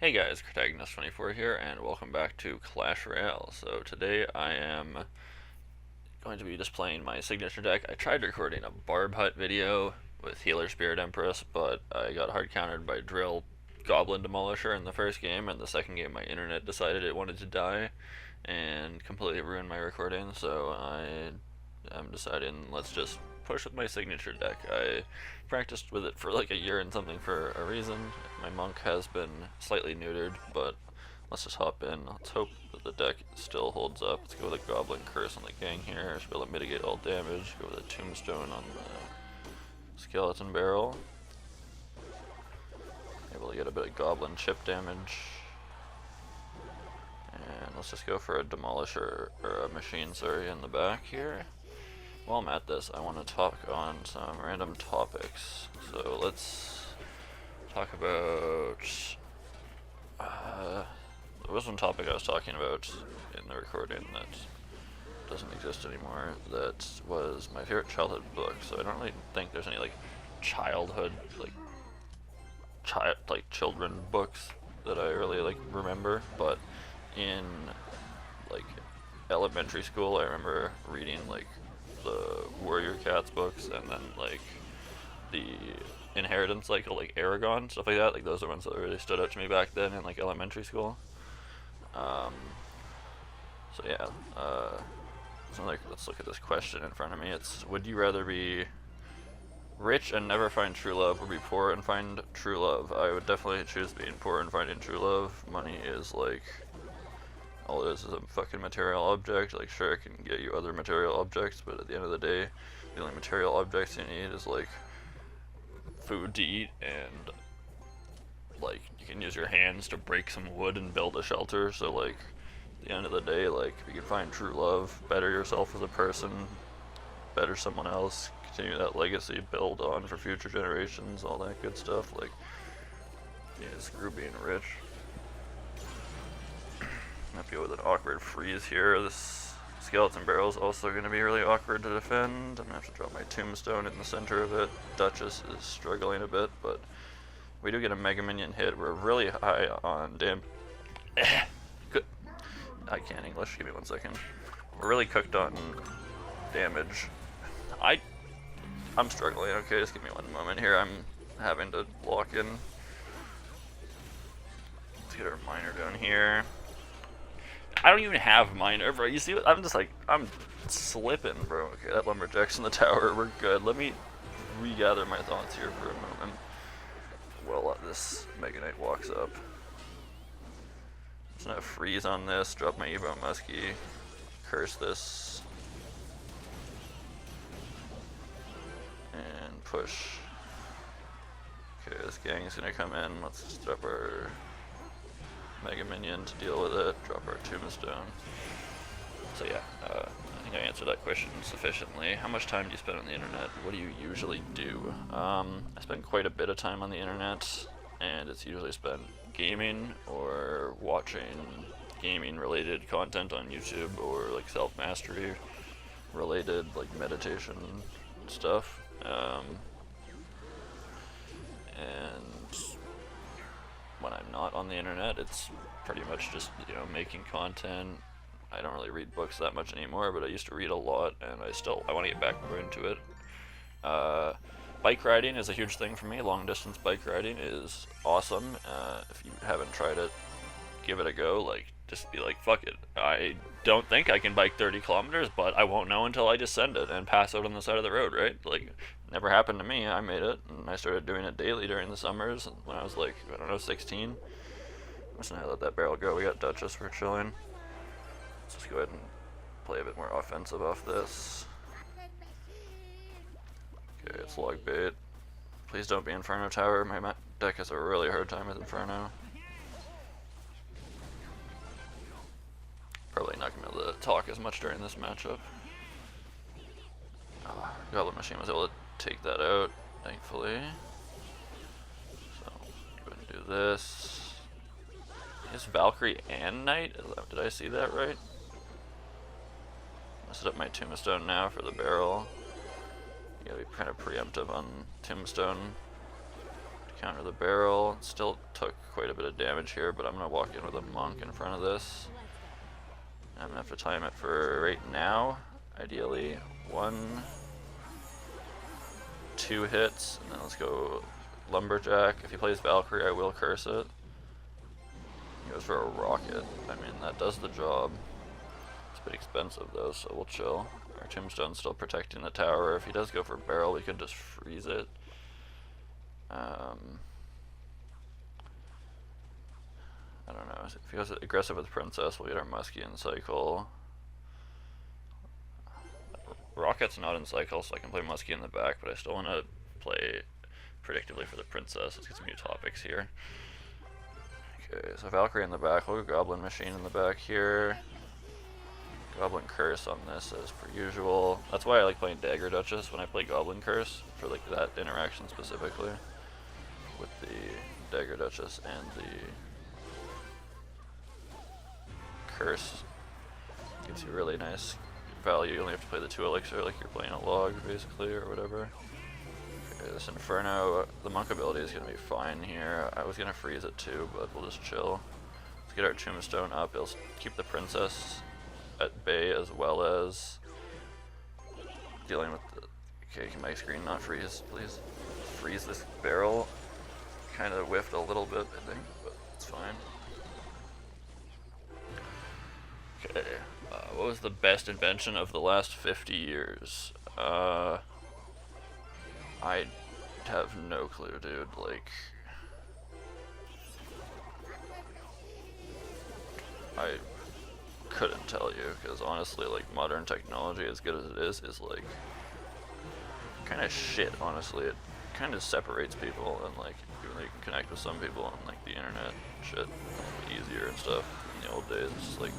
Hey guys, Protagonist24 here, and welcome back to Clash Royale. So today I am going to be displaying my signature deck. I tried recording a Barb Hut video with Healer Spirit Empress, but I got hard countered by Drill Goblin Demolisher in the first game, and the second game my internet decided it wanted to die and completely ruined my recording, so I am deciding let's just push with my signature deck. I practiced with it for like a year and something for a reason. My monk has been slightly neutered, but let's just hop in. Let's hope that the deck still holds up. Let's go with a Goblin Curse on the gang here. Should be able to mitigate all damage. Go with a Tombstone on the Skeleton Barrel. Able to get a bit of Goblin chip damage. And let's just go for a Demolisher, or a Machine, sorry, in the back here. While I'm at this, I want to talk on some random topics. So let's talk about... there was one topic I was talking about in the recording that doesn't exist anymore. That was my favorite childhood book. So I don't really think there's any like childhood children books that I really like remember. But in like elementary school, I remember reading like the Warrior Cats books, and then like the Inheritance cycle, like Aragon, stuff like that. Like those are ones that really stood out to me back then in like elementary school. So yeah, so like, let's look at this question in front of me. It's, would you rather be rich and never find true love, or be poor and find true love? I would definitely choose being poor and finding true love. Money is like, all it is a fucking material object. Like, sure, it can get you other material objects, but at the end of the day, the only material objects you need is like food to eat, and like you can use your hands to break some wood and build a shelter. So like at the end of the day, like if you can find true love, better yourself as a person, better someone else, continue that legacy, build on for future generations, all that good stuff. Like, yeah, screw being rich. Might go with an awkward freeze here. This Skeleton Barrel is also going to be really awkward to defend. I'm going to have to drop my Tombstone in the center of it. Duchess is struggling a bit, but we do get a Mega Minion hit. We're really high on good. I can't English. Give me 1 second. We're really cooked on damage. I'm struggling. Okay, just give me 1 moment here. I'm having to lock in. Let's get our miner down here. I don't even have miner, bro. You see what? I'm just like, I'm slipping, bro. Okay, that Lumberjack's in the tower. We're good. Let me regather my thoughts here for a moment. Well, this Mega Knight walks up. There's no freeze on this. Drop my Evo Muskie. Curse this. And push. Okay, this gang's gonna come in. Let's just drop our Mega Minion to deal with it. Drop our Tombstone. So yeah, I think I answered that question sufficiently. How much time do you spend on the internet? What do you usually do? I spend quite a bit of time on the internet, and it's usually spent gaming or watching gaming related content on YouTube, or like self-mastery related like meditation stuff. And when I'm not on the internet, it's pretty much just, you know, making content. I don't really read books that much anymore, but I used to read a lot, and I want to get back more into it. Bike riding is a huge thing for me. Long distance bike riding is awesome. If you haven't tried it, give it a go. Like, just be like, fuck it. I don't think I can bike 30 kilometers, but I won't know until I just send it and pass out on the side of the road, right? Like, never happened to me. I made it, and I started doing it daily during the summers when I was like, I don't know, 16. I'm just gonna let that barrel go. We got Duchess, we're chilling. Let's just go ahead and play a bit more offensive off this. Okay, it's log bait. Please don't be Inferno Tower. My deck has a really hard time with Inferno. Probably not going to be able to talk as much during this matchup. Goblin Machine was able to take that out, thankfully. So, go ahead and do this. Is Valkyrie and Knight? Did I see that right? I'll set up my Tombstone now for the barrel. You gotta be kind of preemptive on Tombstone to Counter the barrel. Still took quite a bit of damage here, but I'm going to walk in with a monk in front of this. I'm going to have to time it for right now. Ideally, 1, 2 hits, and then let's go Lumberjack. If he plays Valkyrie, I will curse it. He goes for a rocket. I mean, that does the job. It's a bit expensive though, so we'll chill. Our Tombstone's still protecting the tower. If he does go for barrel, we could just freeze it. I don't know. If he goes aggressive with Princess, we'll get our Muskie in cycle. Rocket's not in cycle, so I can play Muskie in the back, but I still want to play predictably for the Princess. Let's get some new topics here. Okay, so Valkyrie in the back. We'll go Goblin Machine in the back here. Goblin Curse on this as per usual. That's why I like playing Dagger Duchess when I play Goblin Curse, for like that interaction specifically with the Dagger Duchess and the Curse. Gives you really nice value. You only have to play the 2 elixir like you're playing a log basically or whatever. Okay, this Inferno, the monk ability is going to be fine here. I was going to freeze it too, but we'll just chill. Let's get our Tombstone up. It'll keep the Princess at bay as well as dealing with the... Okay, can my screen not freeze, please? Freeze this barrel. Kind of whiffed a little bit, I think, but it's fine. Okay, what was the best invention of the last 50 years? I have no clue, dude. Like, I couldn't tell you, because honestly, like, modern technology, as good as it is like kind of shit, honestly. It kind of separates people, and like, even though you can connect with some people on like the internet shit easier and stuff in the old days, it's just like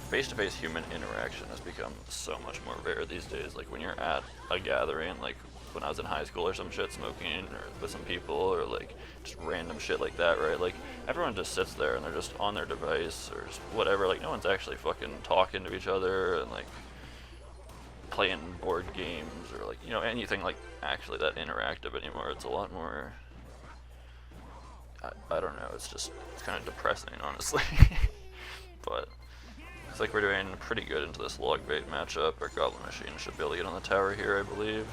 face-to-face human interaction has become so much more rare these days. Like when you're at a gathering, like when I was in high school or some shit, smoking or with some people or like just random shit like that, right? Like everyone just sits there and they're just on their device or just whatever. Like no one's actually fucking talking to each other and like playing board games or like, you know, anything like actually that interactive anymore. It's a lot more, I don't know, it's kind of depressing, honestly. But looks like we're doing pretty good into this log bait matchup. Our Goblin Machine should be able to get on the tower here, I believe.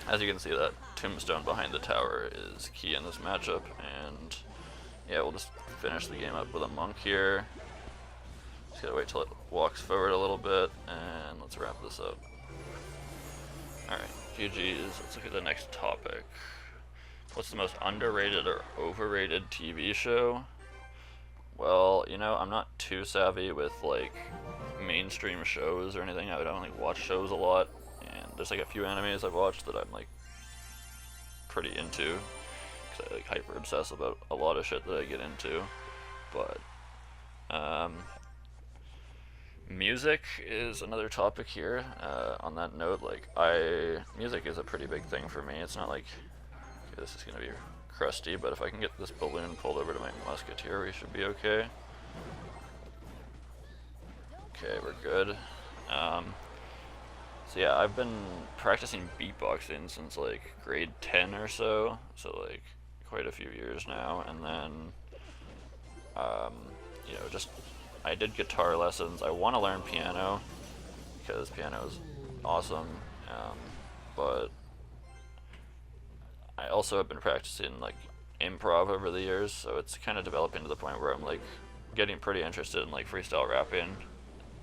As you can see, that Tombstone behind the tower is key in this matchup, and yeah, we'll just finish the game up with a monk here. Just gotta wait till it walks forward a little bit, and let's wrap this up. Alright, GG's. Let's look at the next topic. What's the most underrated or overrated TV show? Well, you know, I'm not too savvy with like mainstream shows or anything. I don't like watch shows a lot, and there's like a few animes I've watched that I'm like pretty into, because I like hyper obsess about a lot of shit that I get into. But music is another topic here. On that note, like music is a pretty big thing for me. It's not like, okay, this is gonna be crusty, but if I can get this balloon pulled over to my musketeer, we should be okay. Okay, we're good. So yeah, I've been practicing beatboxing since like grade 10 or so like quite a few years now, and then you know, just I did guitar lessons. I want to learn piano because piano is awesome, but I also have been practicing like improv over the years, so it's kind of developing to the point where I'm like getting pretty interested in like freestyle rapping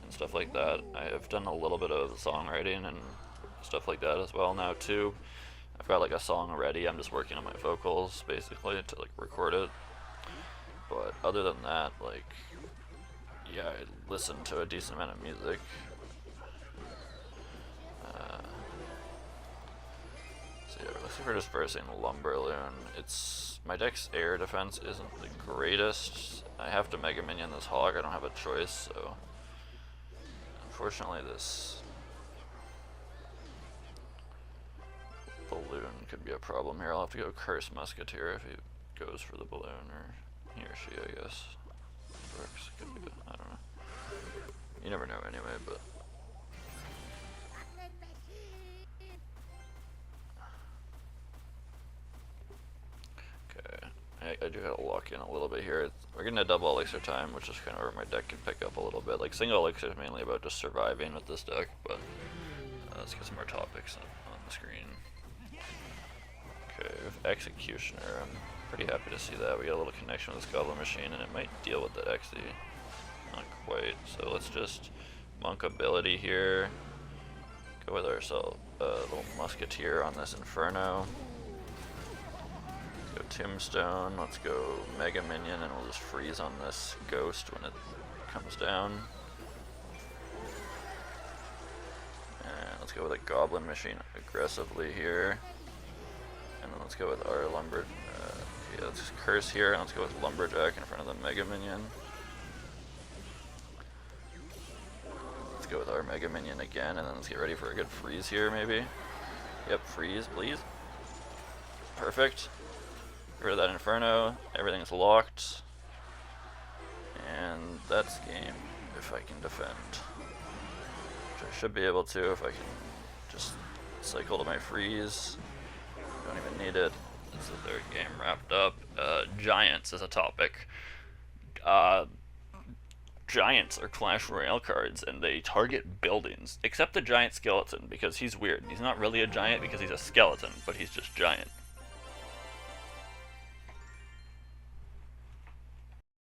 and stuff like that. I have done a little bit of songwriting and stuff like that as well now too. I've got like a song ready. I'm just working on my vocals basically to like record it. But other than that, like, yeah, I listen to a decent amount of music. So yeah, let's see if we're just versing Lumberloon. My deck's air defense isn't the greatest. I have to Mega Minion this hog. I don't have a choice, so unfortunately this balloon could be a problem here. I'll have to go Curse Musketeer if he goes for the balloon, or he or she, I guess. Works. Could be good. I don't know. You never know anyway, but I do gotta lock in a little bit here. We're getting a double elixir time, which is kind of where my deck can pick up a little bit. Like, single elixir is mainly about just surviving with this deck, but let's get some more topics on the screen. Okay, with Executioner, I'm pretty happy to see that. We got a little connection with this Goblin Machine, and it might deal with the Xe. Not quite, so let's just Monk ability here. Go with ourselves little Musketeer on this Inferno. Let's go Tombstone, let's go Mega Minion, and we'll just freeze on this Ghost when it comes down. And let's go with a Goblin Machine aggressively here. And then let's go with our yeah, let's just Curse here, and let's go with Lumberjack in front of the Mega Minion. Let's go with our Mega Minion again, and then let's get ready for a good freeze here, maybe. Yep, freeze, please. Perfect. Get rid of that Inferno, everything's locked. And that's game, if I can defend. Which I should be able to if I can just cycle to my freeze. Don't even need it. This is their game wrapped up. Giants is a topic. Giants are Clash Royale cards, and they target buildings, except the giant skeleton, because he's weird. He's not really a giant because he's a skeleton, but he's just giant.